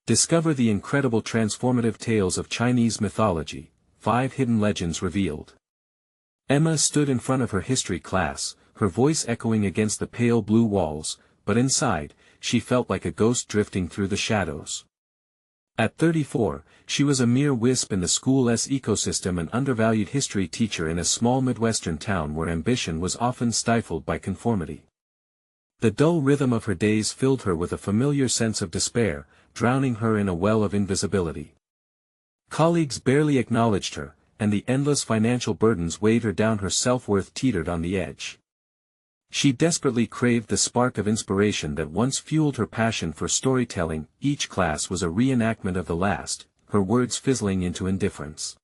Discover the incredible transformative tales of Chinese mythology, 5 hidden legends revealed. Emma stood in front of her history class, her voice echoing against the pale blue walls, but inside, she felt like a ghost drifting through the shadows. At 34, she was a mere wisp in the school's ecosystem, an undervalued history teacher in a small Midwestern town where ambition was often stifled by conformity. The dull rhythm of her days filled her with a familiar sense of despair, drowning her in a well of invisibility. Colleagues barely acknowledged her, and the endless financial burdens weighed her down. Her self-worth teetered on the edge. She desperately craved the spark of inspiration that once fueled her passion for storytelling. Each class was a reenactment of the last, her words fizzling into indifference.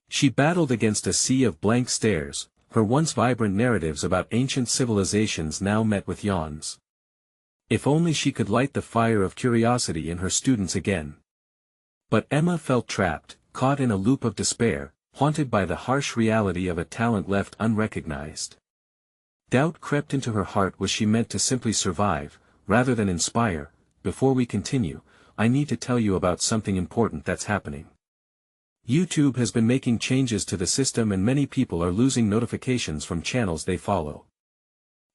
She battled against a sea of blank stares, her once vibrant narratives about ancient civilizations now met with yawns. If only she could light the fire of curiosity in her students again. But Emma felt trapped, caught in a loop of despair, haunted by the harsh reality of a talent left unrecognized. Doubt crept into her heart. Was she meant to simply survive, rather than inspire? Before we continue, I need to tell you about something important that's happening. YouTube has been making changes to the system, and many people are losing notifications from channels they follow.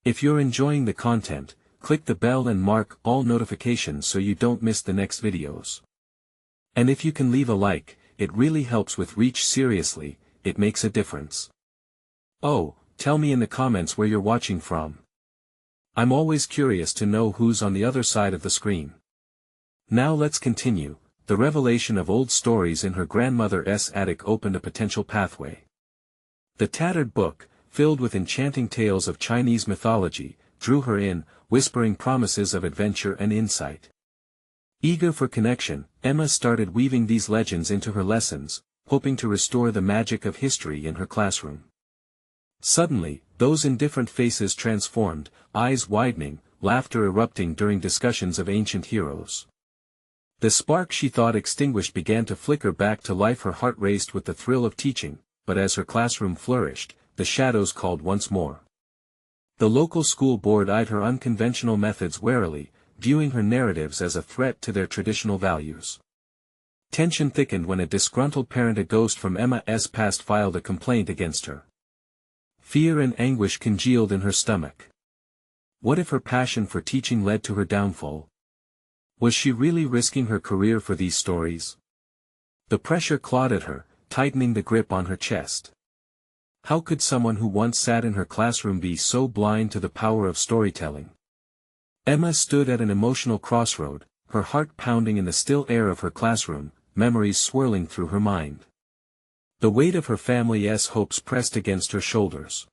If you're enjoying the content, click the bell and mark all notifications so you don't miss the next videos. And if you can leave a like, it really helps with reach. Seriously, it makes a difference. Oh, tell me in the comments where you're watching from. I'm always curious to know who's on the other side of the screen. Now let's continue. The revelation of old stories in her grandmother's attic opened a potential pathway. The tattered book, filled with enchanting tales of Chinese mythology, drew her in, whispering promises of adventure and insight. Eager for connection, Emma started weaving these legends into her lessons, hoping to restore the magic of history in her classroom. Suddenly, those indifferent faces transformed, eyes widening, laughter erupting during discussions of ancient heroes. The spark she thought extinguished began to flicker back to life. Her heart raced with the thrill of teaching, but as her classroom flourished, the shadows called once more. The local school board eyed her unconventional methods warily, viewing her narratives as a threat to their traditional values. Tension thickened when a disgruntled parent, a ghost from Emma's past, filed a complaint against her. Fear and anguish congealed in her stomach. What if her passion for teaching led to her downfall? Was she really risking her career for these stories? The pressure clawed at her, tightening the grip on her chest. How could someone who once sat in her classroom be so blind to the power of storytelling? Emma stood at an emotional crossroad, her heart pounding in the still air of her classroom, memories swirling through her mind. The weight of her family's hopes pressed against her shoulders.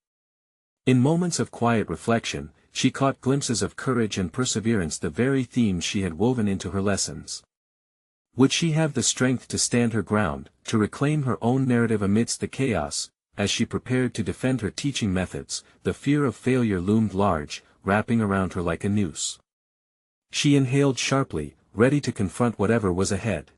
In moments of quiet reflection, she caught glimpses of courage and perseverance, the very themes she had woven into her lessons. Would she have the strength to stand her ground, to reclaim her own narrative amidst the chaos? As she prepared to defend her teaching methods, the fear of failure loomed large, wrapping around her like a noose. She inhaled sharply, ready to confront whatever was ahead.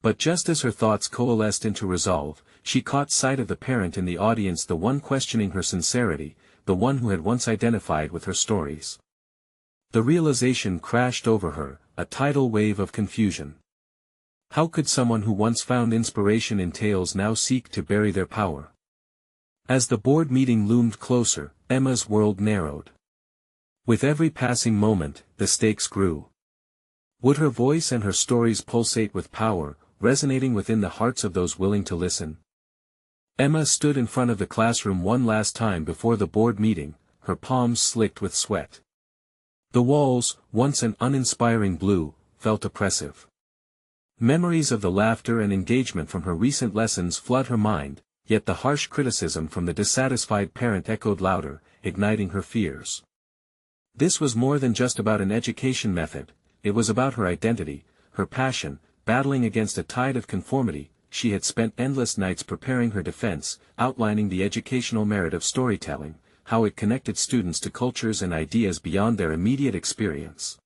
But just as her thoughts coalesced into resolve, she caught sight of the parent in the audience, the one questioning her sincerity, the one who had once identified with her stories. The realization crashed over her, a tidal wave of confusion. How could someone who once found inspiration in tales now seek to bury their power? As the board meeting loomed closer, Emma's world narrowed. With every passing moment, the stakes grew. Would her voice and her stories pulsate with power, resonating within the hearts of those willing to listen? Emma stood in front of the classroom one last time before the board meeting, her palms slicked with sweat. The walls, once an uninspiring blue, felt oppressive. Memories of the laughter and engagement from her recent lessons flooded her mind, yet the harsh criticism from the dissatisfied parent echoed louder, igniting her fears. This was more than just about an education method, it was about her identity, her passion. Battling against a tide of conformity, she had spent endless nights preparing her defense, outlining the educational merit of storytelling, how it connected students to cultures and ideas beyond their immediate experience.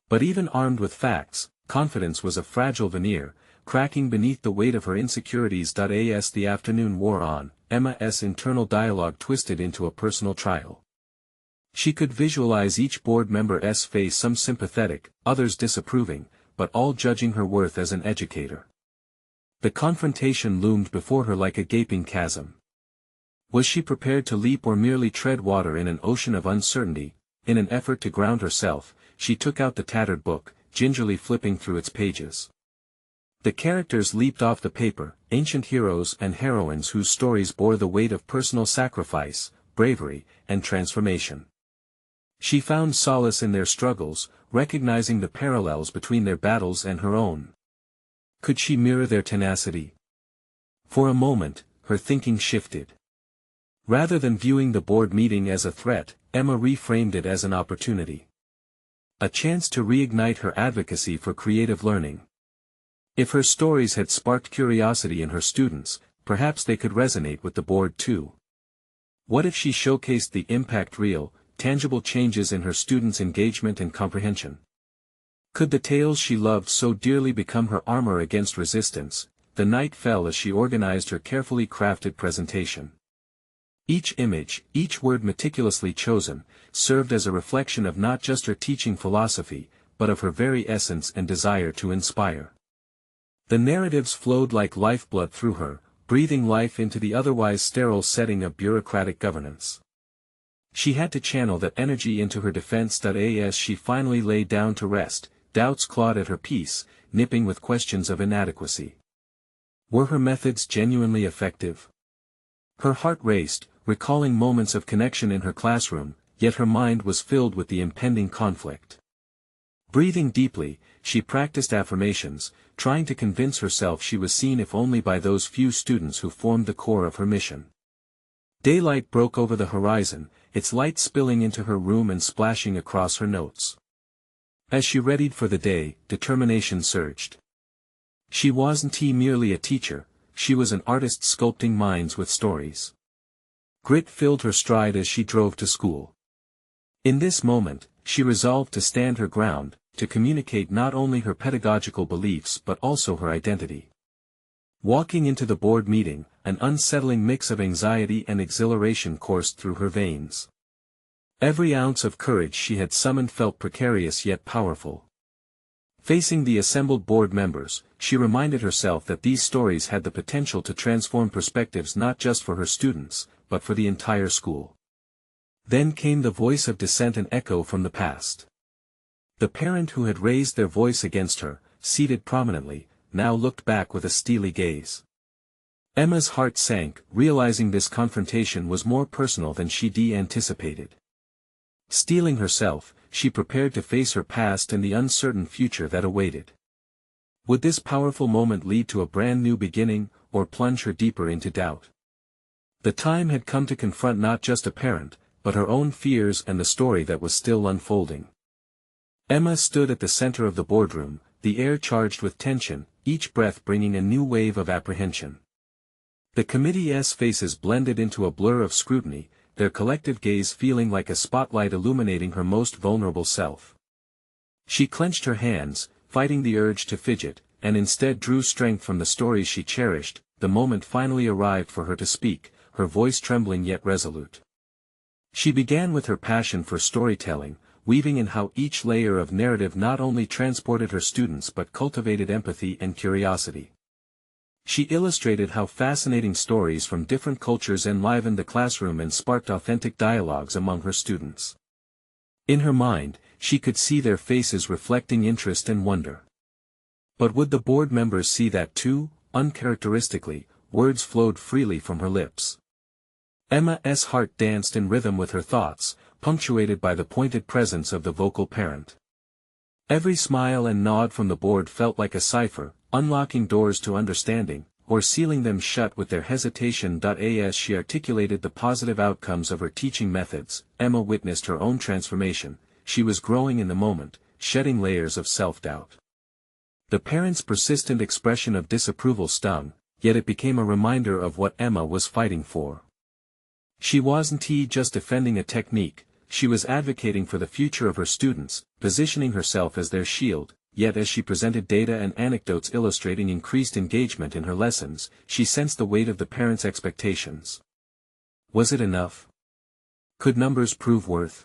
But even armed with facts, confidence was a fragile veneer, cracking beneath the weight of her insecurities. As the afternoon wore on, Emma's internal dialogue twisted into a personal trial. She could visualize each board member's face, some sympathetic, others disapproving, but all judging her worth as an educator. The confrontation loomed before her like a gaping chasm. Was she prepared to leap or merely tread water in an ocean of uncertainty? In an effort to ground herself, she took out the tattered book, gingerly flipping through its pages. The characters leaped off the paper, ancient heroes and heroines whose stories bore the weight of personal sacrifice, bravery, and transformation. She found solace in their struggles, recognizing the parallels between their battles and her own. Could she mirror their tenacity? For a moment, her thinking shifted. Rather than viewing the board meeting as a threat, Emma reframed it as an opportunity. A chance to reignite her advocacy for creative learning. If her stories had sparked curiosity in her students, perhaps they could resonate with the board too. What if she showcased the impact real, tangible changes in her students' engagement and comprehension? Could the tales she loved so dearly become her armor against resistance? The night fell as she organized her carefully crafted presentation. Each image, each word meticulously chosen, served as a reflection of not just her teaching philosophy, but of her very essence and desire to inspire. The narratives flowed like lifeblood through her, breathing life into the otherwise sterile setting of bureaucratic governance. She had to channel that energy into her defense. As she finally lay down to rest, doubts clawed at her peace, nipping with questions of inadequacy. Were her methods genuinely effective? Her heart raced, recalling moments of connection in her classroom, yet her mind was filled with the impending conflict. Breathing deeply, she practiced affirmations, trying to convince herself she was seen if only by those few students who formed the core of her mission. Daylight broke over the horizon, its light spilling into her room and splashing across her notes. As she readied for the day, determination surged. She wasn't merely a teacher, she was an artist sculpting minds with stories. Grit filled her stride as she drove to school. In this moment, she resolved to stand her ground, to communicate not only her pedagogical beliefs but also her identity. Walking into the board meeting, an unsettling mix of anxiety and exhilaration coursed through her veins. Every ounce of courage she had summoned felt precarious yet powerful. Facing the assembled board members, she reminded herself that these stories had the potential to transform perspectives not just for her students, but for the entire school. Then came the voice of dissent, an echo from the past. The parent who had raised their voice against her, seated prominently, now looked back with a steely gaze. Emma's heart sank, realizing this confrontation was more personal than she'd anticipated. Steeling herself, she prepared to face her past and the uncertain future that awaited. Would this powerful moment lead to a brand new beginning, or plunge her deeper into doubt? The time had come to confront not just a parent, but her own fears and the story that was still unfolding. Emma stood at the center of the boardroom, the air charged with tension, each breath bringing a new wave of apprehension. The committee's faces blended into a blur of scrutiny, their collective gaze feeling like a spotlight illuminating her most vulnerable self. She clenched her hands, fighting the urge to fidget, and instead drew strength from the stories she cherished. The moment finally arrived for her to speak, her voice trembling yet resolute. She began with her passion for storytelling, weaving in how each layer of narrative not only transported her students but cultivated empathy and curiosity. She illustrated how fascinating stories from different cultures enlivened the classroom and sparked authentic dialogues among her students. In her mind, she could see their faces reflecting interest and wonder. But would the board members see that too? Uncharacteristically, words flowed freely from her lips. Emma's heart danced in rhythm with her thoughts, punctuated by the pointed presence of the vocal parent. Every smile and nod from the board felt like a cipher, unlocking doors to understanding, or sealing them shut with their hesitation. As she articulated the positive outcomes of her teaching methods, Emma witnessed her own transformation. She was growing in the moment, shedding layers of self-doubt. The parents' persistent expression of disapproval stung, yet it became a reminder of what Emma was fighting for. She wasn't just defending a technique, she was advocating for the future of her students, positioning herself as their shield. Yet as she presented data and anecdotes illustrating increased engagement in her lessons, she sensed the weight of the parents' expectations. Was it enough? Could numbers prove worth?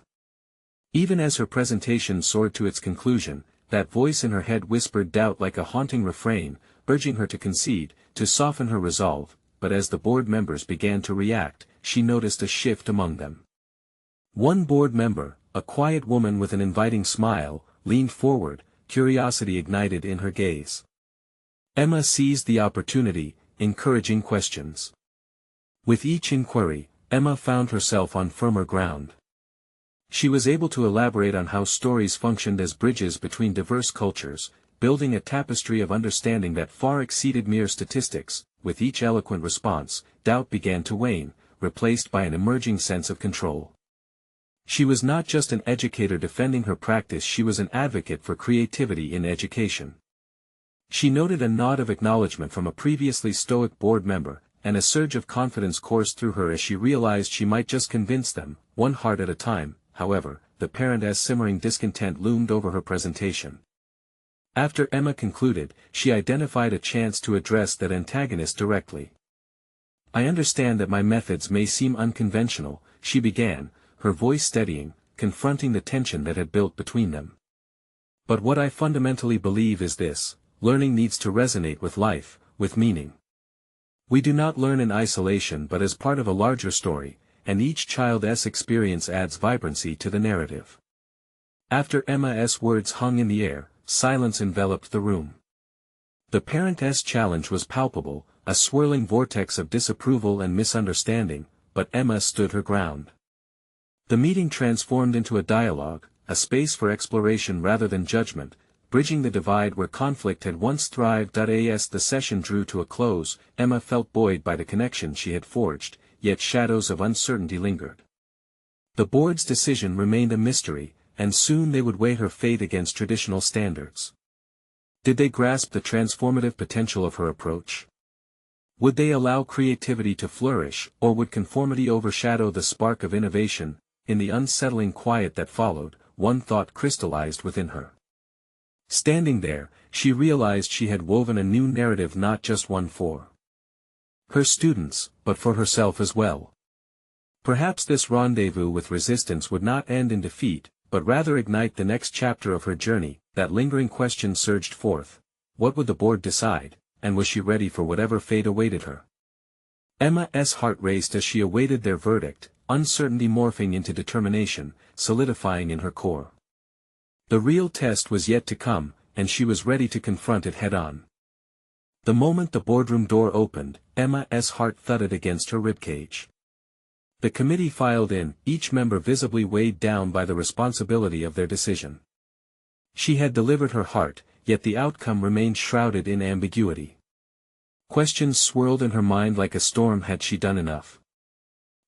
Even as her presentation soared to its conclusion, that voice in her head whispered doubt like a haunting refrain, urging her to concede, to soften her resolve, but as the board members began to react, she noticed a shift among them. One board member, a quiet woman with an inviting smile, leaned forward, curiosity ignited in her gaze. Emma seized the opportunity, encouraging questions. With each inquiry, Emma found herself on firmer ground. She was able to elaborate on how stories functioned as bridges between diverse cultures, building a tapestry of understanding that far exceeded mere statistics. With each eloquent response, doubt began to wane, replaced by an emerging sense of control. She was not just an educator defending her practice, she was an advocate for creativity in education. She noted a nod of acknowledgement from a previously stoic board member, and a surge of confidence coursed through her as she realized she might just convince them, one heart at a time. However, the parent-as simmering discontent loomed over her presentation. After Emma concluded, she identified a chance to address that antagonist directly. "I understand that my methods may seem unconventional," she began, her voice steadying, confronting the tension that had built between them. "But what I fundamentally believe is this: learning needs to resonate with life, with meaning. We do not learn in isolation but as part of a larger story, and each child's experience adds vibrancy to the narrative." After Emma's words hung in the air, silence enveloped the room. The parent's challenge was palpable, a swirling vortex of disapproval and misunderstanding, but Emma stood her ground. The meeting transformed into a dialogue, a space for exploration rather than judgment, bridging the divide where conflict had once thrived. As the session drew to a close, Emma felt buoyed by the connection she had forged, yet shadows of uncertainty lingered. The board's decision remained a mystery, and soon they would weigh her fate against traditional standards. Did they grasp the transformative potential of her approach? Would they allow creativity to flourish, or would conformity overshadow the spark of innovation? In the unsettling quiet that followed, one thought crystallized within her. Standing there, she realized she had woven a new narrative, not just one for her students, but for herself as well. Perhaps this rendezvous with resistance would not end in defeat, but rather ignite the next chapter of her journey. That lingering question surged forth: what would the board decide, and was she ready for whatever fate awaited her? Emma's heart raced as she awaited their verdict, uncertainty morphing into determination, solidifying in her core. The real test was yet to come, and she was ready to confront it head-on. The moment the boardroom door opened, Emma's heart thudded against her ribcage. The committee filed in, each member visibly weighed down by the responsibility of their decision. She had delivered her heart, yet the outcome remained shrouded in ambiguity. Questions swirled in her mind like a storm. Had she done enough?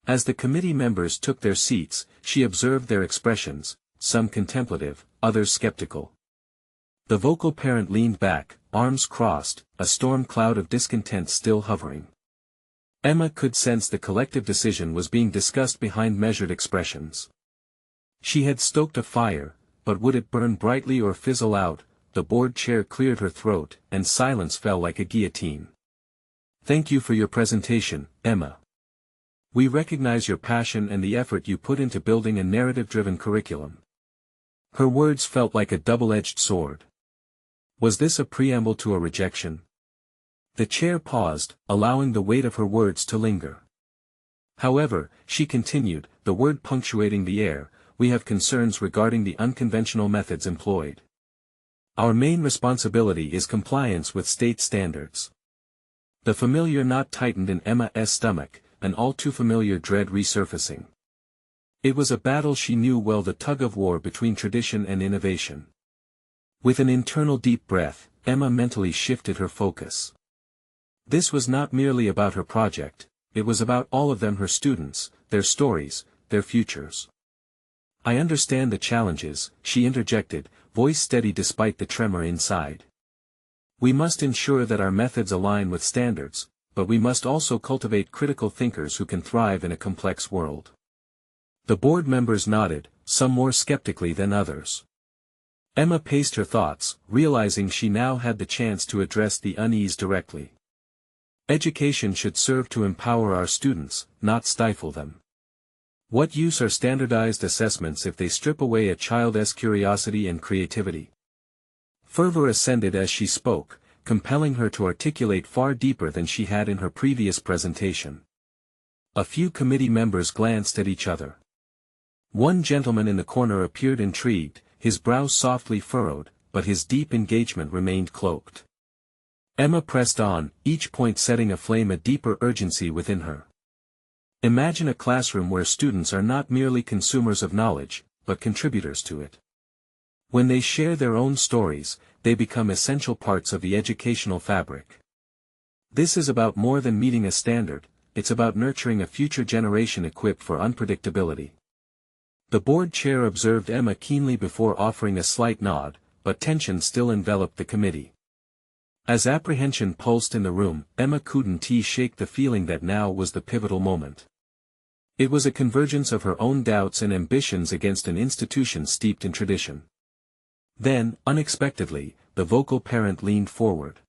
As the committee members took their seats, she observed their expressions, some contemplative, others skeptical. The vocal parent leaned back, arms crossed, a storm cloud of discontent still hovering. Emma could sense the collective decision was being discussed behind measured expressions. She had stoked a fire, but would it burn brightly or fizzle out? The board chair cleared her throat, and silence fell like a guillotine. "Thank you for your presentation, Emma. We recognize your passion and the effort you put into building a narrative-driven curriculum." Her words felt like a double-edged sword. Was this a preamble to a rejection? The chair paused, allowing the weight of her words to linger. However, she continued, the word punctuating the air, "We have concerns regarding the unconventional methods employed. Our main responsibility is compliance with state standards." The familiar knot tightened in Emma's stomach, an all-too-familiar dread resurfacing. It was a battle she knew well, the tug-of-war between tradition and innovation. With an internal deep breath, Emma mentally shifted her focus. This was not merely about her project, it was about all of them, her students, their stories, their futures. "I understand the challenges," she interjected, voice steady despite the tremor inside. "We must ensure that our methods align with standards, but we must also cultivate critical thinkers who can thrive in a complex world." The board members nodded, some more skeptically than others. Emma paced her thoughts, realizing she now had the chance to address the unease directly. Education should serve to empower our students, not stifle them. What use are standardized assessments if they strip away a child's curiosity and creativity? Fervor ascended as she spoke, compelling her to articulate far deeper than she had in her previous presentation. A few committee members glanced at each other. One gentleman in the corner appeared intrigued, his brows softly furrowed, but his deep engagement remained cloaked. Emma pressed on, each point setting aflame a deeper urgency within her. Imagine a classroom where students are not merely consumers of knowledge, but contributors to it. When they share their own stories, they become essential parts of the educational fabric. This is about more than meeting a standard, it's about nurturing a future generation equipped for unpredictability. The board chair observed Emma keenly before offering a slight nod, but tension still enveloped the committee. As apprehension pulsed in the room, Emma couldn't shake the feeling that now was the pivotal moment. It was a convergence of her own doubts and ambitions against an institution steeped in tradition. Then, unexpectedly, the vocal parent leaned forward.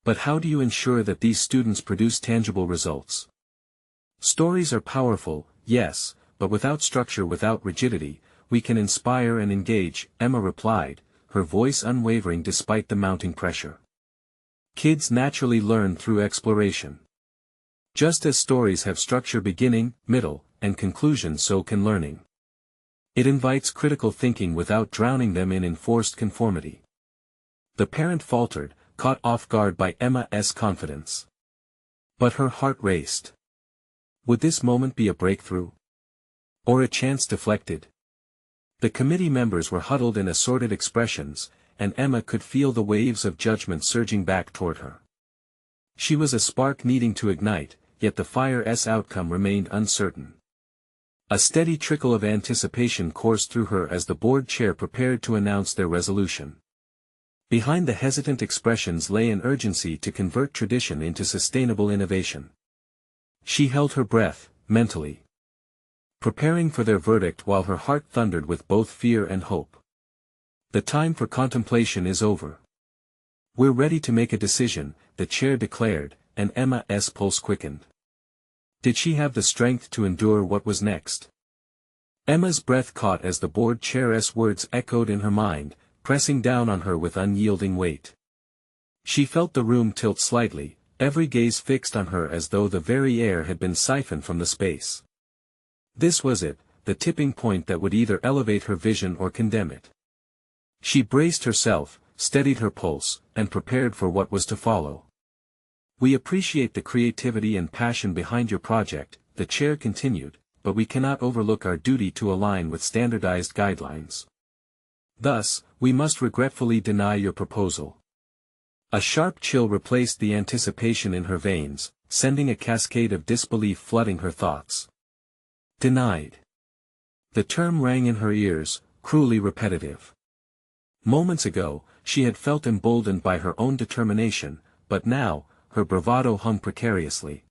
But how do you ensure that these students produce tangible results? Stories are powerful, yes, but without structure, without rigidity, we can inspire and engage, Emma replied, her voice unwavering despite the mounting pressure. Kids naturally learn through exploration. Just as stories have structure beginning, middle, and conclusion, so can learning. It invites critical thinking without drowning them in enforced conformity. The parent faltered, caught off guard by Emma's confidence. But her heart raced. Would this moment be a breakthrough? Or a chance deflected? The committee members were huddled in assorted expressions, and Emma could feel the waves of judgment surging back toward her. She was a spark needing to ignite, yet the fire's outcome remained uncertain. A steady trickle of anticipation coursed through her as the board chair prepared to announce their resolution. Behind the hesitant expressions lay an urgency to convert tradition into sustainable innovation. She held her breath, mentally preparing for their verdict while her heart thundered with both fear and hope. The time for contemplation is over. We're ready to make a decision, the chair declared, and Emma's pulse quickened. Did she have the strength to endure what was next? Emma's breath caught as the board chair's words echoed in her mind, pressing down on her with unyielding weight. She felt the room tilt slightly, every gaze fixed on her as though the very air had been siphoned from the space. This was it, the tipping point that would either elevate her vision or condemn it. She braced herself, steadied her pulse, and prepared for what was to follow. We appreciate the creativity and passion behind your project, the chair continued, but we cannot overlook our duty to align with standardized guidelines. Thus, we must regretfully deny your proposal. A sharp chill replaced the anticipation in her veins, sending a cascade of disbelief flooding her thoughts. Denied. The term rang in her ears, cruelly repetitive. Moments ago, she had felt emboldened by her own determination, but now, her bravado hung precariously.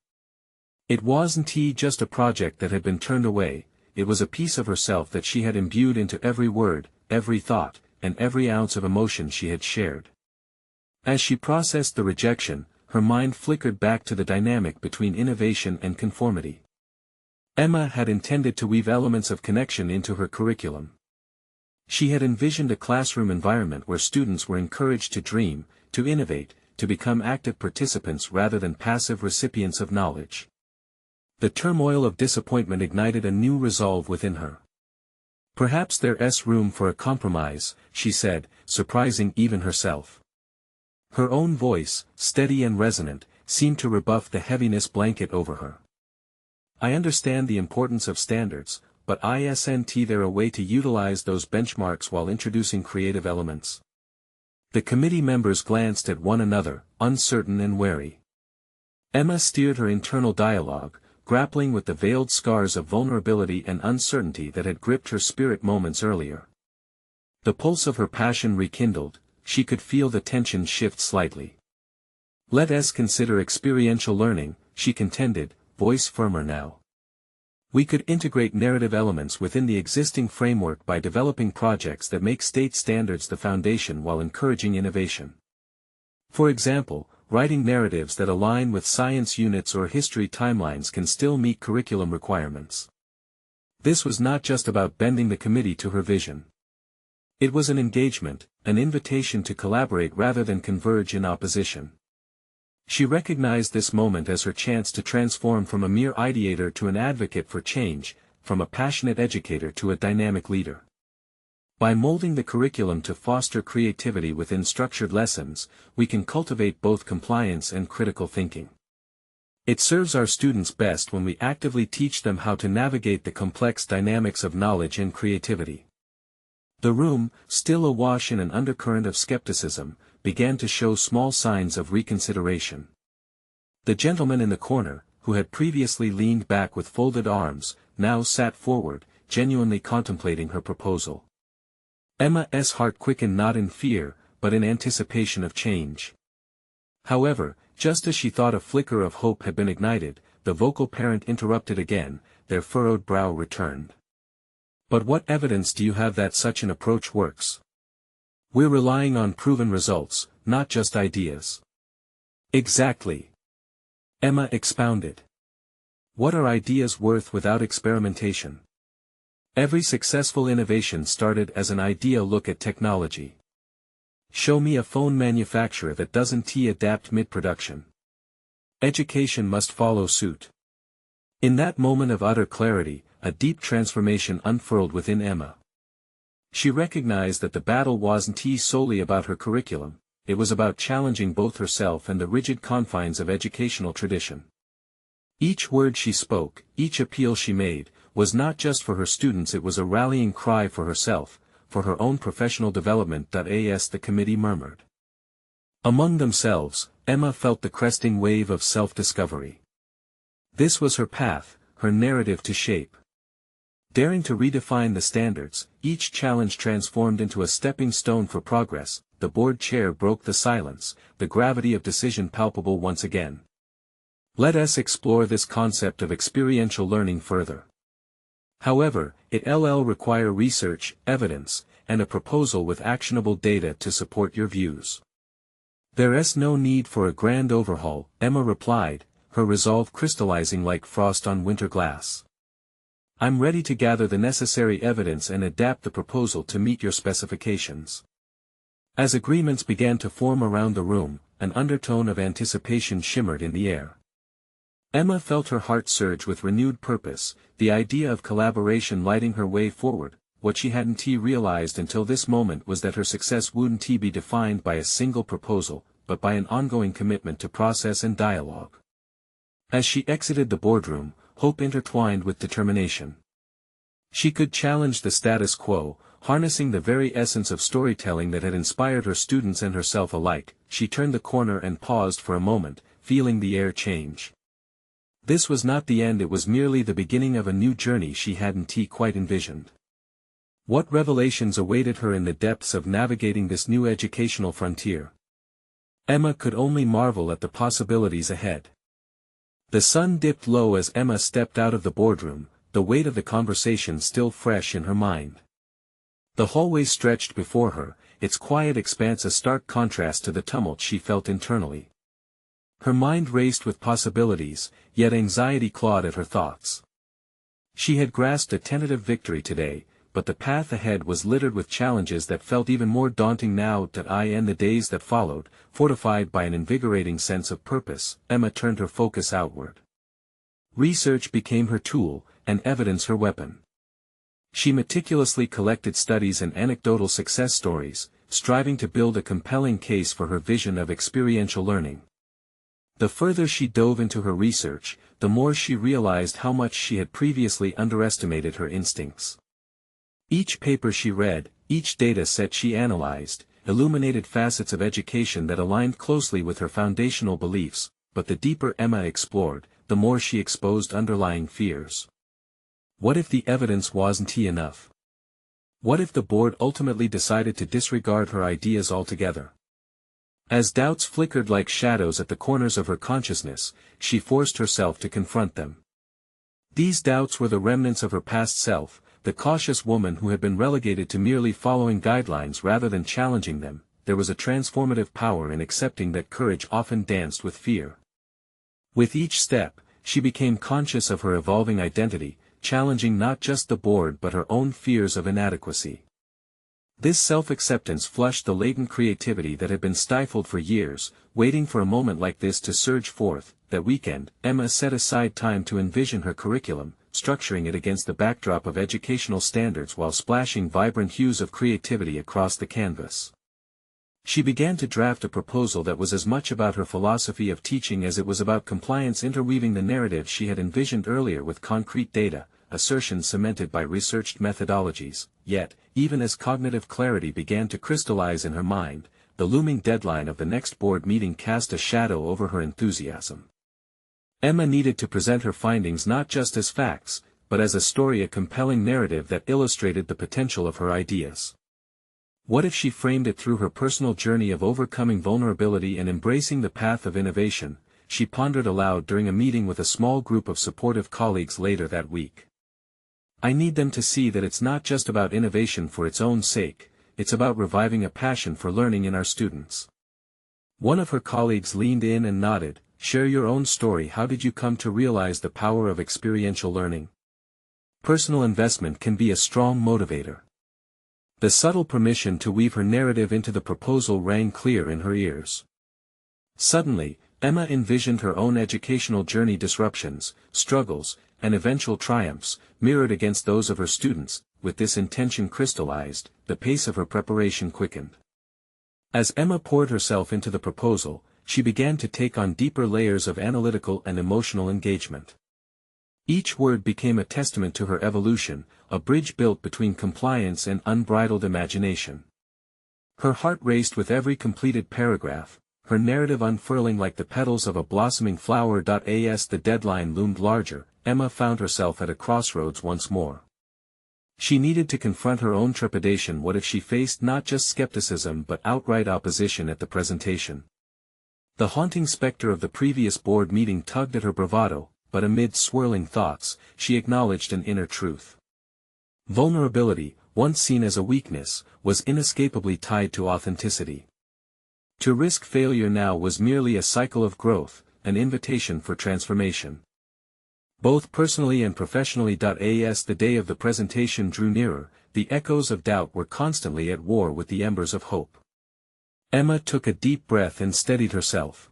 It wasn't just a project that had been turned away, it was a piece of herself that she had imbued into every word, every thought, and every ounce of emotion she had shared. As she processed the rejection, her mind flickered back to the dynamic between innovation and conformity. Emma had intended to weave elements of connection into her curriculum. She had envisioned a classroom environment where students were encouraged to dream, to innovate, to become active participants rather than passive recipients of knowledge. The turmoil of disappointment ignited a new resolve within her. Perhaps there's room for a compromise, she said, surprising even herself. Her own voice, steady and resonant, seemed to rebuff the heaviness blanket over her. I understand the importance of standards, but isn't there a way to utilize those benchmarks while introducing creative elements? The committee members glanced at one another, uncertain and wary. Emma steered her internal dialogue, grappling with the veiled scars of vulnerability and uncertainty that had gripped her spirit moments earlier. The pulse of her passion rekindled, she could feel the tension shift slightly. Let us consider experiential learning, she contended, voice firmer now. We could integrate narrative elements within the existing framework by developing projects that make state standards the foundation while encouraging innovation. For example, writing narratives that align with science units or history timelines can still meet curriculum requirements. This was not just about bending the committee to her vision. It was an engagement, an invitation to collaborate rather than converge in opposition. She recognized this moment as her chance to transform from a mere ideator to an advocate for change, from a passionate educator to a dynamic leader. By molding the curriculum to foster creativity within structured lessons, we can cultivate both compliance and critical thinking. It serves our students best when we actively teach them how to navigate the complex dynamics of knowledge and creativity. The room, still awash in an undercurrent of skepticism, began to show small signs of reconsideration. The gentleman in the corner, who had previously leaned back with folded arms, now sat forward, genuinely contemplating her proposal. Emma's heart quickened not in fear, but in anticipation of change. However, just as she thought a flicker of hope had been ignited, the vocal parent interrupted again, their furrowed brow returned. But what evidence do you have that such an approach works? We're relying on proven results, not just ideas. Exactly. Emma expounded. What are ideas worth without experimentation? Every successful innovation started as an idea. Look at technology. Show me a phone manufacturer that doesn't adapt mid-production. Education must follow suit. In that moment of utter clarity, a deep transformation unfurled within Emma. She recognized that the battle wasn't solely about her curriculum, it was about challenging both herself and the rigid confines of educational tradition. Each word she spoke, each appeal she made, was not just for her students, it was a rallying cry for herself, for her own professional development. As the committee murmured among themselves, Emma felt the cresting wave of self-discovery. This was her path, her narrative to shape. Daring to redefine the standards, each challenge transformed into a stepping stone for progress. The board chair broke the silence, the gravity of decision palpable once again. Let us explore this concept of experiential learning further. However, it'll require research, evidence, and a proposal with actionable data to support your views. There's no need for a grand overhaul, Emma replied, her resolve crystallizing like frost on winter glass. I'm ready to gather the necessary evidence and adapt the proposal to meet your specifications. As agreements began to form around the room, an undertone of anticipation shimmered in the air. Emma felt her heart surge with renewed purpose, the idea of collaboration lighting her way forward. What she hadn't realized until this moment was that her success wouldn't be defined by a single proposal, but by an ongoing commitment to process and dialogue. As she exited the boardroom, hope intertwined with determination. She could challenge the status quo, harnessing the very essence of storytelling that had inspired her students and herself alike. She turned the corner and paused for a moment, feeling the air change. This was not the end, it was merely the beginning of a new journey she hadn't quite envisioned. What revelations awaited her in the depths of navigating this new educational frontier? Emma could only marvel at the possibilities ahead. The sun dipped low as Emma stepped out of the boardroom, the weight of the conversation still fresh in her mind. The hallway stretched before her, its quiet expanse a stark contrast to the tumult she felt internally. Her mind raced with possibilities, yet anxiety clawed at her thoughts. She had grasped a tentative victory today, but the path ahead was littered with challenges that felt even more daunting now. In the days that followed, fortified by an invigorating sense of purpose, Emma turned her focus outward. Research became her tool, and evidence her weapon. She meticulously collected studies and anecdotal success stories, striving to build a compelling case for her vision of experiential learning. The further she dove into her research, the more she realized how much she had previously underestimated her instincts. Each paper she read, each data set she analyzed, illuminated facets of education that aligned closely with her foundational beliefs, but the deeper Emma explored, the more she exposed underlying fears. What if the evidence wasn't enough? What if the board ultimately decided to disregard her ideas altogether? As doubts flickered like shadows at the corners of her consciousness, she forced herself to confront them. These doubts were the remnants of her past self, the cautious woman who had been relegated to merely following guidelines rather than challenging them. There was a transformative power in accepting that courage often danced with fear. With each step, she became conscious of her evolving identity, challenging not just the board but her own fears of inadequacy. This self-acceptance flushed the latent creativity that had been stifled for years, waiting for a moment like this to surge forth. That weekend, Emma set aside time to envision her curriculum, structuring it against the backdrop of educational standards while splashing vibrant hues of creativity across the canvas. She began to draft a proposal that was as much about her philosophy of teaching as it was about compliance, interweaving the narrative she had envisioned earlier with concrete data, assertions cemented by researched methodologies. Yet, even as cognitive clarity began to crystallize in her mind, the looming deadline of the next board meeting cast a shadow over her enthusiasm. Emma needed to present her findings not just as facts, but as a story, a compelling narrative that illustrated the potential of her ideas. What if she framed it through her personal journey of overcoming vulnerability and embracing the path of innovation? She pondered aloud during a meeting with a small group of supportive colleagues later that week. I need them to see that it's not just about innovation for its own sake, it's about reviving a passion for learning in our students. One of her colleagues leaned in and nodded. Share your own story. How did you come to realize the power of experiential learning? Personal investment can be a strong motivator. The subtle permission to weave her narrative into the proposal rang clear in her ears. Suddenly, Emma envisioned her own educational journey, disruptions, struggles, and eventual triumphs, mirrored against those of her students. With this intention crystallized, the pace of her preparation quickened. As Emma poured herself into the proposal, she began to take on deeper layers of analytical and emotional engagement. Each word became a testament to her evolution, a bridge built between compliance and unbridled imagination. Her heart raced with every completed paragraph, her narrative unfurling like the petals of a blossoming flower. As the deadline loomed larger, Emma found herself at a crossroads once more. She needed to confront her own trepidation. What if she faced not just skepticism but outright opposition at the presentation? The haunting specter of the previous board meeting tugged at her bravado, but amid swirling thoughts, she acknowledged an inner truth. Vulnerability, once seen as a weakness, was inescapably tied to authenticity. To risk failure now was merely a cycle of growth, an invitation for transformation. Both personally and professionally. As the day of the presentation drew nearer, the echoes of doubt were constantly at war with the embers of hope. Emma took a deep breath and steadied herself.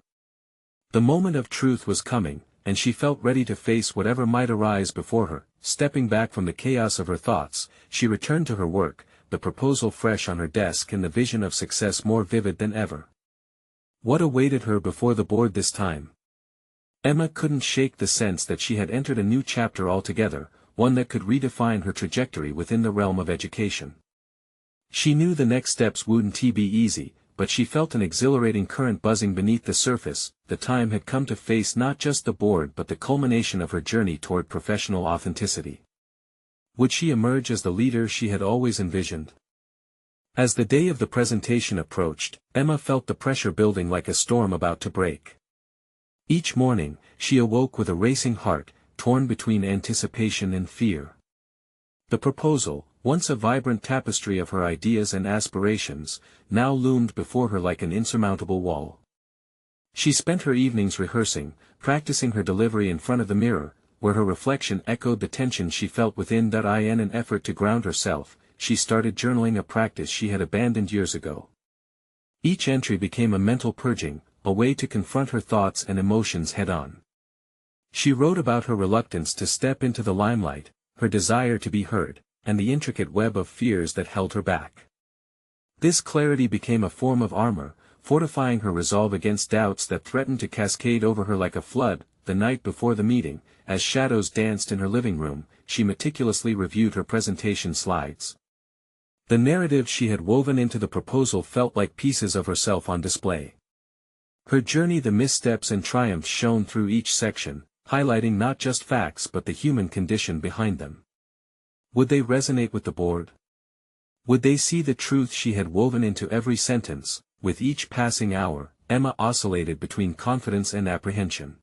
The moment of truth was coming, and she felt ready to face whatever might arise before her. Stepping back from the chaos of her thoughts, she returned to her work, the proposal fresh on her desk and the vision of success more vivid than ever. What awaited her before the board this time? Emma couldn't shake the sense that she had entered a new chapter altogether, one that could redefine her trajectory within the realm of education. She knew the next steps wouldn't be easy, but she felt an exhilarating current buzzing beneath the surface. The time had come to face not just the board but the culmination of her journey toward professional authenticity. Would she emerge as the leader she had always envisioned? As the day of the presentation approached, Emma felt the pressure building like a storm about to break. Each morning, she awoke with a racing heart, torn between anticipation and fear. The proposal, once a vibrant tapestry of her ideas and aspirations, now loomed before her like an insurmountable wall. She spent her evenings rehearsing, practicing her delivery in front of the mirror, where her reflection echoed the tension she felt within. In an effort to ground herself, she started journaling, a practice she had abandoned years ago. Each entry became a mental purging, a way to confront her thoughts and emotions head-on. She wrote about her reluctance to step into the limelight, her desire to be heard, and the intricate web of fears that held her back. This clarity became a form of armor, fortifying her resolve against doubts that threatened to cascade over her like a flood. The night before the meeting, as shadows danced in her living room, she meticulously reviewed her presentation slides. The narrative she had woven into the proposal felt like pieces of herself on display. Her journey, the missteps and triumphs shone through each section, highlighting not just facts but the human condition behind them. Would they resonate with the board? Would they see the truth she had woven into every sentence? With each passing hour, Emma oscillated between confidence and apprehension.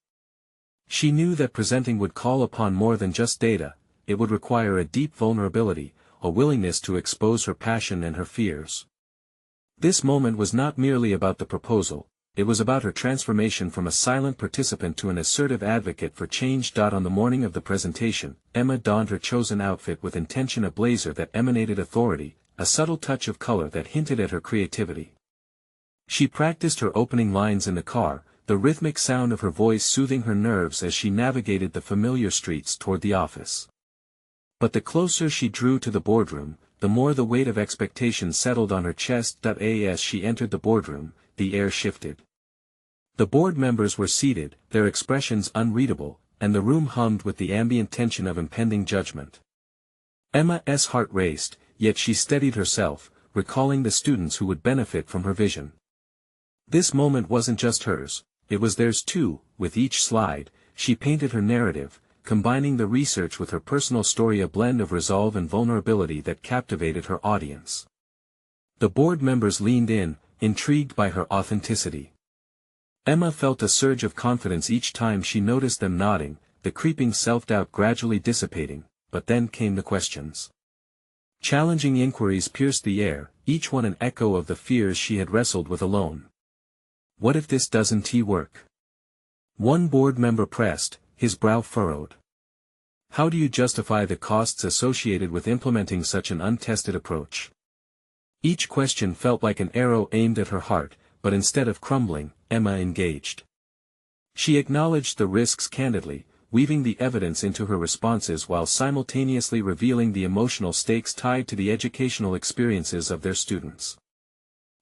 She knew that presenting would call upon more than just data, it would require a deep vulnerability, a willingness to expose her passion and her fears. This moment was not merely about the proposal, it was about her transformation from a silent participant to an assertive advocate for change. On the morning of the presentation, Emma donned her chosen outfit with intention, a blazer that emanated authority, a subtle touch of color that hinted at her creativity. She practiced her opening lines in the car, the rhythmic sound of her voice soothing her nerves as she navigated the familiar streets toward the office. But the closer she drew to the boardroom, the more the weight of expectation settled on her chest. As she entered the boardroom, the air shifted. The board members were seated, their expressions unreadable, and the room hummed with the ambient tension of impending judgment. Emma's heart raced, yet she steadied herself, recalling the students who would benefit from her vision. This moment wasn't just hers, it was theirs too. With each slide, she painted her narrative, combining the research with her personal story, a blend of resolve and vulnerability that captivated her audience. The board members leaned in, intrigued by her authenticity. Emma felt a surge of confidence each time she noticed them nodding, the creeping self-doubt gradually dissipating, but then came the questions. Challenging inquiries pierced the air, each one an echo of the fears she had wrestled with alone. What if this doesn't work? One board member pressed, his brow furrowed. How do you justify the costs associated with implementing such an untested approach? Each question felt like an arrow aimed at her heart, but instead of crumbling, Emma engaged. She acknowledged the risks candidly, weaving the evidence into her responses while simultaneously revealing the emotional stakes tied to the educational experiences of their students.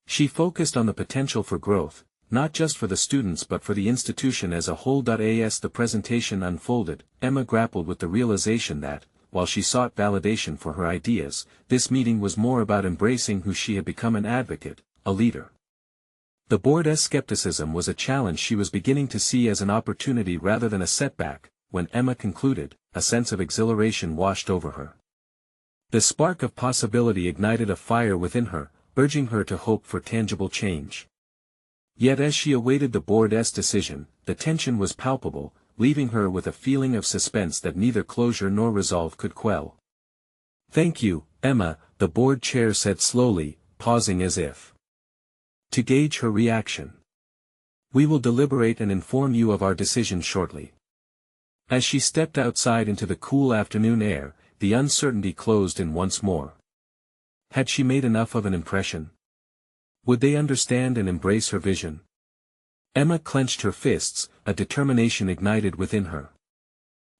She focused on the potential for growth, not just for the students but for the institution as a whole. As the presentation unfolded, Emma grappled with the realization that, while she sought validation for her ideas, this meeting was more about embracing who she had become: an advocate, a leader. The board's skepticism was a challenge she was beginning to see as an opportunity rather than a setback. When Emma concluded, a sense of exhilaration washed over her. The spark of possibility ignited a fire within her, urging her to hope for tangible change. Yet as she awaited the board's decision, the tension was palpable, leaving her with a feeling of suspense that neither closure nor resolve could quell. "Thank you, Emma," the board chair said slowly, pausing as if to gauge her reaction. "We will deliberate and inform you of our decision shortly." As she stepped outside into the cool afternoon air, the uncertainty closed in once more. Had she made enough of an impression? Would they understand and embrace her vision? Emma clenched her fists, a determination ignited within her.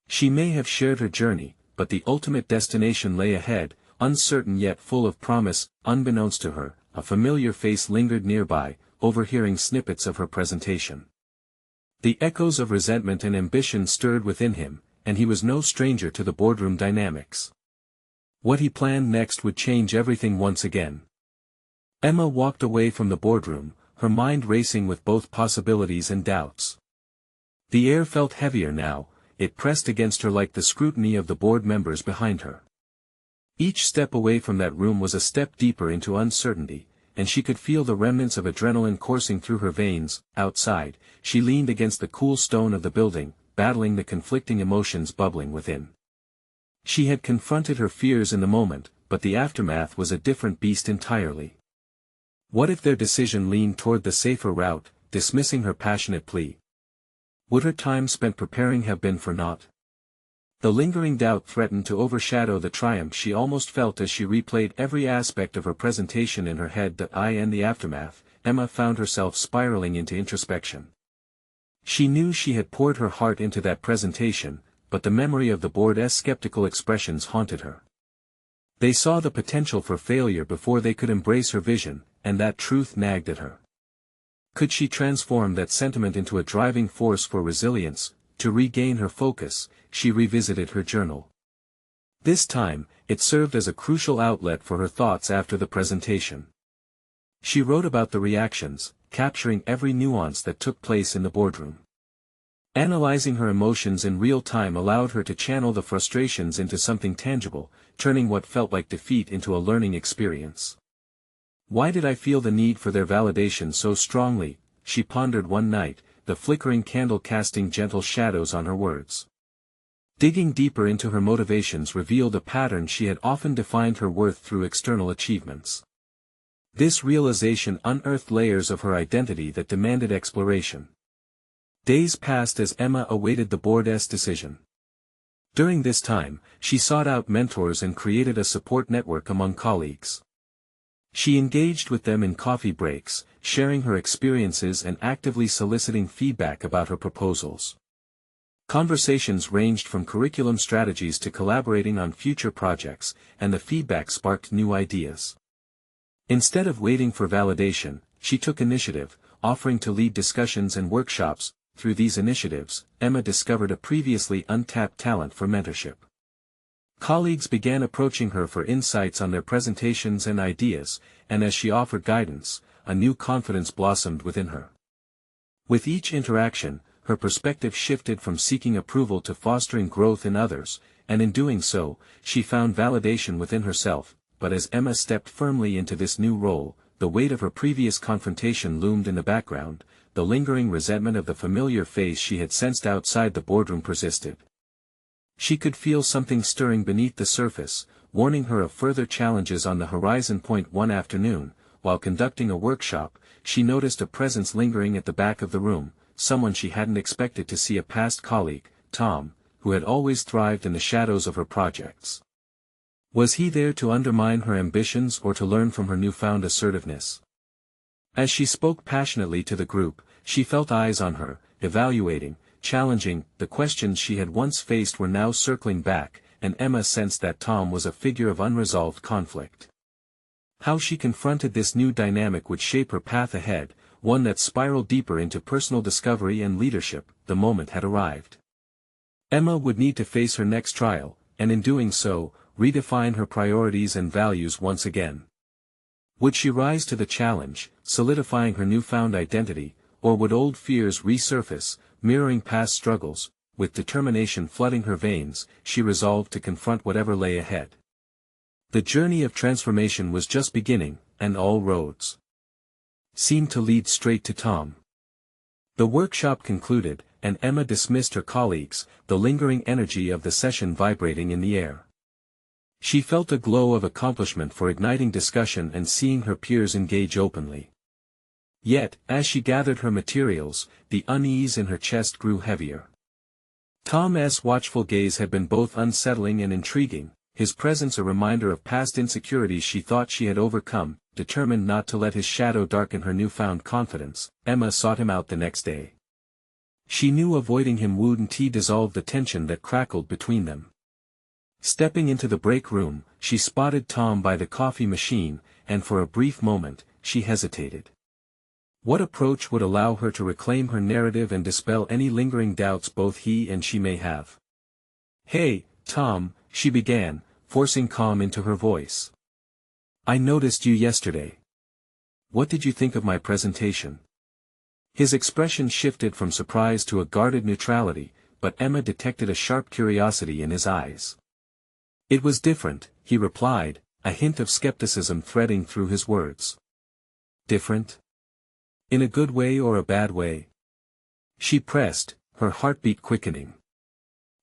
She may have shared her journey, but the ultimate destination lay ahead, uncertain yet full of promise. Unbeknownst to her, a familiar face lingered nearby, overhearing snippets of her presentation. The echoes of resentment and ambition stirred within him, and he was no stranger to the boardroom dynamics. What he planned next would change everything once again. Emma walked away from the boardroom, her mind racing with both possibilities and doubts. The air felt heavier now, it pressed against her like the scrutiny of the board members behind her. Each step away from that room was a step deeper into uncertainty, and she could feel the remnants of adrenaline coursing through her veins. Outside, she leaned against the cool stone of the building, battling the conflicting emotions bubbling within. She had confronted her fears in the moment, but the aftermath was a different beast entirely. What if their decision leaned toward the safer route, dismissing her passionate plea? Would her time spent preparing have been for naught? The lingering doubt threatened to overshadow the triumph she almost felt as she replayed every aspect of her presentation in her head. In the aftermath, Emma found herself spiraling into introspection. She knew she had poured her heart into that presentation, but the memory of the board's skeptical expressions haunted her. They saw the potential for failure before they could embrace her vision, and that truth nagged at her. Could she transform that sentiment into a driving force for resilience? To regain her focus, she revisited her journal. This time, it served as a crucial outlet for her thoughts after the presentation. She wrote about the reactions, capturing every nuance that took place in the boardroom. Analyzing her emotions in real time allowed her to channel the frustrations into something tangible, turning what felt like defeat into a learning experience. Why did I feel the need for their validation so strongly? She pondered one night, the flickering candle casting gentle shadows on her words. Digging deeper into her motivations revealed a pattern: she had often defined her worth through external achievements. This realization unearthed layers of her identity that demanded exploration. Days passed as Emma awaited the board's decision. During this time, she sought out mentors and created a support network among colleagues. She engaged with them in coffee breaks, sharing her experiences and actively soliciting feedback about her proposals. Conversations ranged from curriculum strategies to collaborating on future projects, and the feedback sparked new ideas. Instead of waiting for validation, she took initiative, offering to lead discussions and workshops. Through these initiatives, Emma discovered a previously untapped talent for mentorship. Colleagues began approaching her for insights on their presentations and ideas, and as she offered guidance, a new confidence blossomed within her. With each interaction, her perspective shifted from seeking approval to fostering growth in others, and in doing so, she found validation within herself. But as Emma stepped firmly into this new role, the weight of her previous confrontation loomed in the background. The lingering resentment of the familiar face she had sensed outside the boardroom persisted. She could feel something stirring beneath the surface, warning her of further challenges on the horizon. One afternoon, while conducting a workshop, she noticed a presence lingering at the back of the room, someone she hadn't expected to see, a past colleague, Tom, who had always thrived in the shadows of her projects. Was he there to undermine her ambitions or to learn from her newfound assertiveness? As she spoke passionately to the group, she felt eyes on her, evaluating, challenging. The questions she had once faced were now circling back, and Emma sensed that Tom was a figure of unresolved conflict. How she confronted this new dynamic would shape her path ahead, one that spiraled deeper into personal discovery and leadership. The moment had arrived. Emma would need to face her next trial, and in doing so, redefine her priorities and values once again. Would she rise to the challenge, solidifying her newfound identity, or would old fears resurface, mirroring past struggles? With determination flooding her veins, she resolved to confront whatever lay ahead. The journey of transformation was just beginning, and all roads seemed to lead straight to Tom. The workshop concluded, and Emma dismissed her colleagues, the lingering energy of the session vibrating in the air. She felt a glow of accomplishment for igniting discussion and seeing her peers engage openly. Yet, as she gathered her materials, the unease in her chest grew heavier. Tom's watchful gaze had been both unsettling and intriguing, his presence a reminder of past insecurities she thought she had overcome. Determined not to let his shadow darken her newfound confidence, Emma sought him out the next day. She knew avoiding him wouldn't dissolve the tension that crackled between them. Stepping into the break room, she spotted Tom by the coffee machine, and for a brief moment, she hesitated. What approach would allow her to reclaim her narrative and dispel any lingering doubts both he and she may have? "Hey, Tom," she began, forcing calm into her voice. "I noticed you yesterday. What did you think of my presentation?" His expression shifted from surprise to a guarded neutrality, but Emma detected a sharp curiosity in his eyes. "It was different," he replied, a hint of skepticism threading through his words. "Different? In a good way or a bad way?" She pressed, her heartbeat quickening.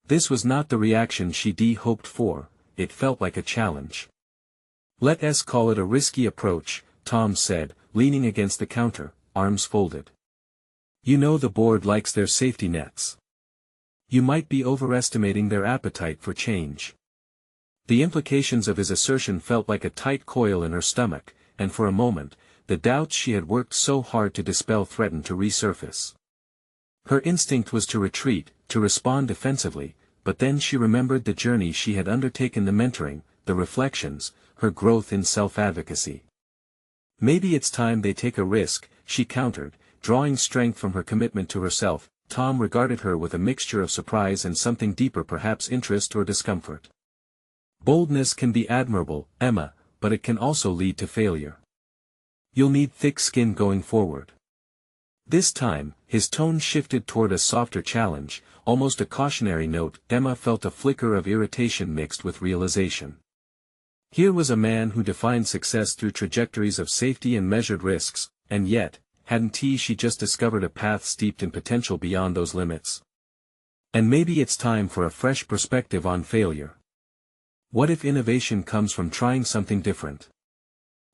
This was not the reaction she'd hoped for. It felt like a challenge. "Let's call it a risky approach," Tom said, leaning against the counter, arms folded. "You know the board likes their safety nets. You might be overestimating their appetite for change." The implications of his assertion felt like a tight coil in her stomach, and for a moment, the doubts she had worked so hard to dispel threatened to resurface. Her instinct was to retreat, to respond defensively, but then she remembered the journey she had undertaken, the mentoring, the reflections, her growth in self-advocacy. "Maybe it's time they take a risk," she countered, drawing strength from her commitment to herself. Tom regarded her with a mixture of surprise and something deeper, perhaps interest or discomfort. "Boldness can be admirable, Emma, but it can also lead to failure. You'll need thick skin going forward." This time, his tone shifted toward a softer challenge, almost a cautionary note. Emma felt a flicker of irritation mixed with realization. Here was a man who defined success through trajectories of safety and measured risks, and yet, hadn't she just discovered a path steeped in potential beyond those limits? And maybe it's time for a fresh perspective on failure. What if innovation comes from trying something different?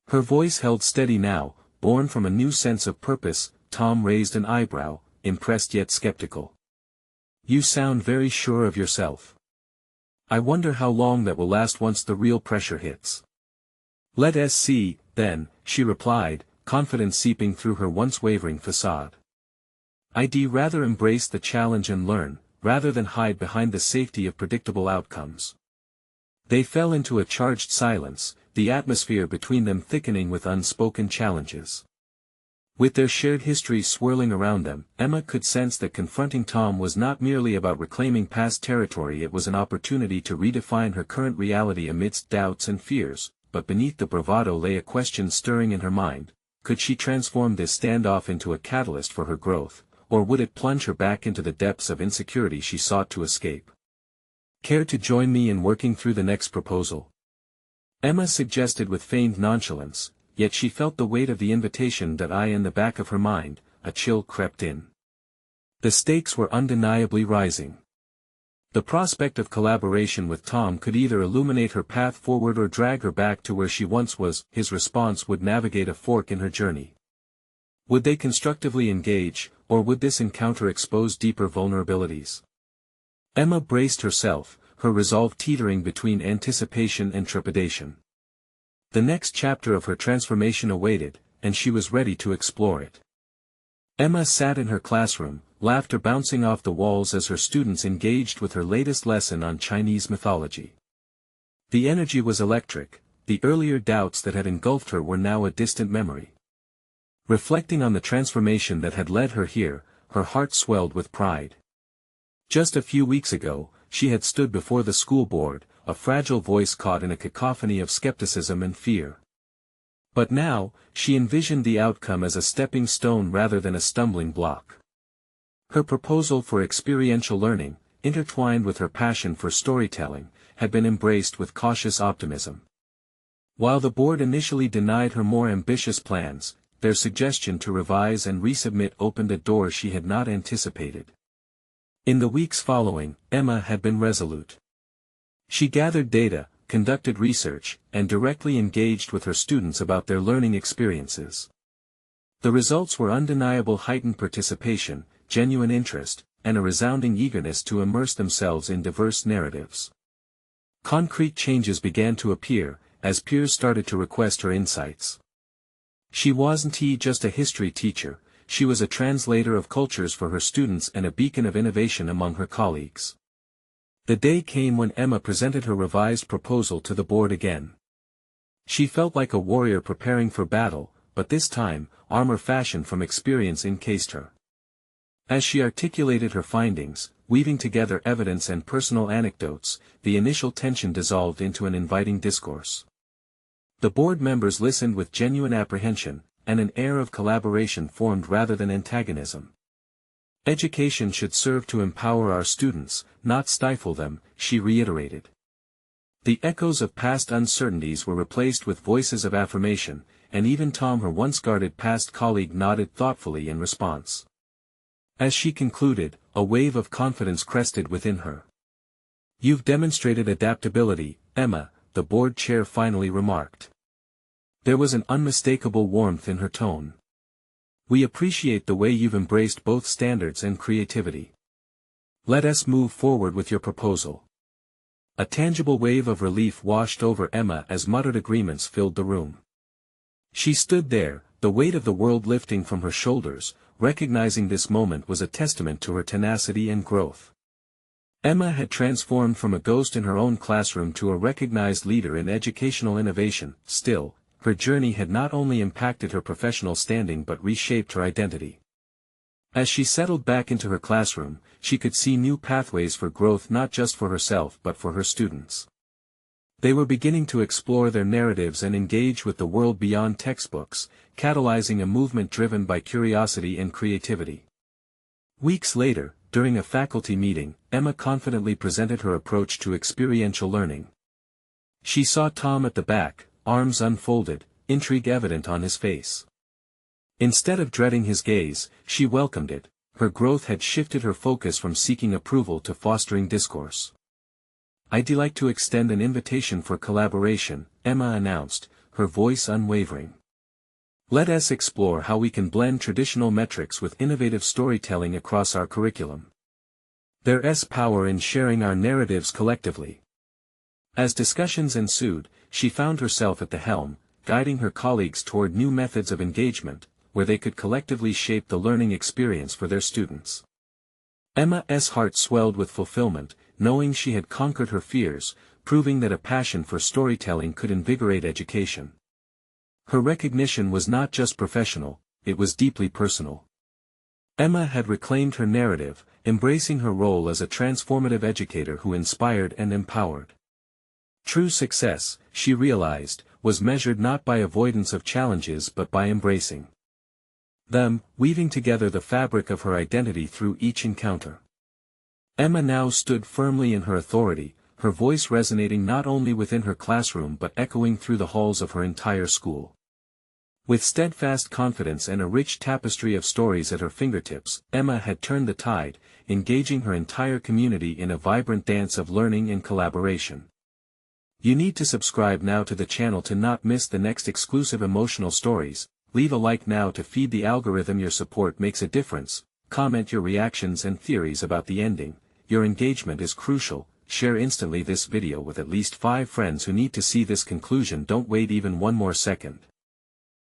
Her voice held steady now, born from a new sense of purpose. Tom raised an eyebrow, impressed yet skeptical. "You sound very sure of yourself. I wonder how long that will last once the real pressure hits." "Let's see," then, she replied, confidence seeping through her once wavering facade. I'd rather embrace the challenge and learn, rather than hide behind the safety of predictable outcomes. They fell into a charged silence, the atmosphere between them thickening with unspoken challenges. With their shared history swirling around them, Emma could sense that confronting Tom was not merely about reclaiming past territory, it was an opportunity to redefine her current reality amidst doubts and fears, but beneath the bravado lay a question stirring in her mind: could she transform this standoff into a catalyst for her growth, or would it plunge her back into the depths of insecurity she sought to escape? Care to join me in working through the next proposal? Emma suggested with feigned nonchalance, yet she felt the weight of the invitation that in the back of her mind, a chill crept in. The stakes were undeniably rising. The prospect of collaboration with Tom could either illuminate her path forward or drag her back to where she once was. His response would navigate a fork in her journey. Would they constructively engage, or would this encounter expose deeper vulnerabilities? Emma braced herself, her resolve teetering between anticipation and trepidation. The next chapter of her transformation awaited, and she was ready to explore it. Emma sat in her classroom, laughter bouncing off the walls as her students engaged with her latest lesson on Chinese mythology. The energy was electric, the earlier doubts that had engulfed her were now a distant memory. Reflecting on the transformation that had led her here, her heart swelled with pride. Just a few weeks ago, she had stood before the school board, a fragile voice caught in a cacophony of skepticism and fear. But now, she envisioned the outcome as a stepping stone rather than a stumbling block. Her proposal for experiential learning, intertwined with her passion for storytelling, had been embraced with cautious optimism. While the board initially denied her more ambitious plans, their suggestion to revise and resubmit opened a door she had not anticipated. In the weeks following, Emma had been resolute. She gathered data, conducted research, and directly engaged with her students about their learning experiences. The results were undeniable: heightened participation, genuine interest, and a resounding eagerness to immerse themselves in diverse narratives. Concrete changes began to appear, as peers started to request her insights. She wasn't just a history teacher, she was a translator of cultures for her students and a beacon of innovation among her colleagues. The day came when Emma presented her revised proposal to the board again. She felt like a warrior preparing for battle, but this time, armor fashioned from experience encased her. As she articulated her findings, weaving together evidence and personal anecdotes, the initial tension dissolved into an inviting discourse. The board members listened with genuine apprehension, and an air of collaboration formed rather than antagonism. Education should serve to empower our students, not stifle them, she reiterated. The echoes of past uncertainties were replaced with voices of affirmation, and even Tom, her once guarded past colleague, nodded thoughtfully in response. As she concluded, a wave of confidence crested within her. "You've demonstrated adaptability, Emma," the board chair finally remarked. There was an unmistakable warmth in her tone. "We appreciate the way you've embraced both standards and creativity. Let us move forward with your proposal." A tangible wave of relief washed over Emma as muttered agreements filled the room. She stood there, the weight of the world lifting from her shoulders, recognizing this moment was a testament to her tenacity and growth. Emma had transformed from a ghost in her own classroom to a recognized leader in educational innovation. Still, her journey had not only impacted her professional standing but reshaped her identity. As she settled back into her classroom, she could see new pathways for growth, not just for herself but for her students. They were beginning to explore their narratives and engage with the world beyond textbooks, catalyzing a movement driven by curiosity and creativity. Weeks later, during a faculty meeting, Emma confidently presented her approach to experiential learning. She saw Tom at the back, arms unfolded, intrigue evident on his face. Instead of dreading his gaze, she welcomed it. Her growth had shifted her focus from seeking approval to fostering discourse. "I'd like to extend an invitation for collaboration," Emma announced, her voice unwavering. "Let us explore how we can blend traditional metrics with innovative storytelling across our curriculum. There's power in sharing our narratives collectively." As discussions ensued, she found herself at the helm, guiding her colleagues toward new methods of engagement, where they could collectively shape the learning experience for their students. Emma's heart swelled with fulfillment, knowing she had conquered her fears, proving that a passion for storytelling could invigorate education. Her recognition was not just professional, it was deeply personal. Emma had reclaimed her narrative, embracing her role as a transformative educator who inspired and empowered. True success, she realized, was measured not by avoidance of challenges but by embracing them, weaving together the fabric of her identity through each encounter. Emma now stood firmly in her authority, her voice resonating not only within her classroom but echoing through the halls of her entire school. With steadfast confidence and a rich tapestry of stories at her fingertips, Emma had turned the tide, engaging her entire community in a vibrant dance of learning and collaboration. You need to subscribe now to the channel to not miss the next exclusive emotional stories. Leave a like now to feed the algorithm. Your support makes a difference. Comment your reactions and theories about the ending. Your engagement is crucial. Share instantly this video with at least 5 friends who need to see this conclusion. Don't wait even one more second.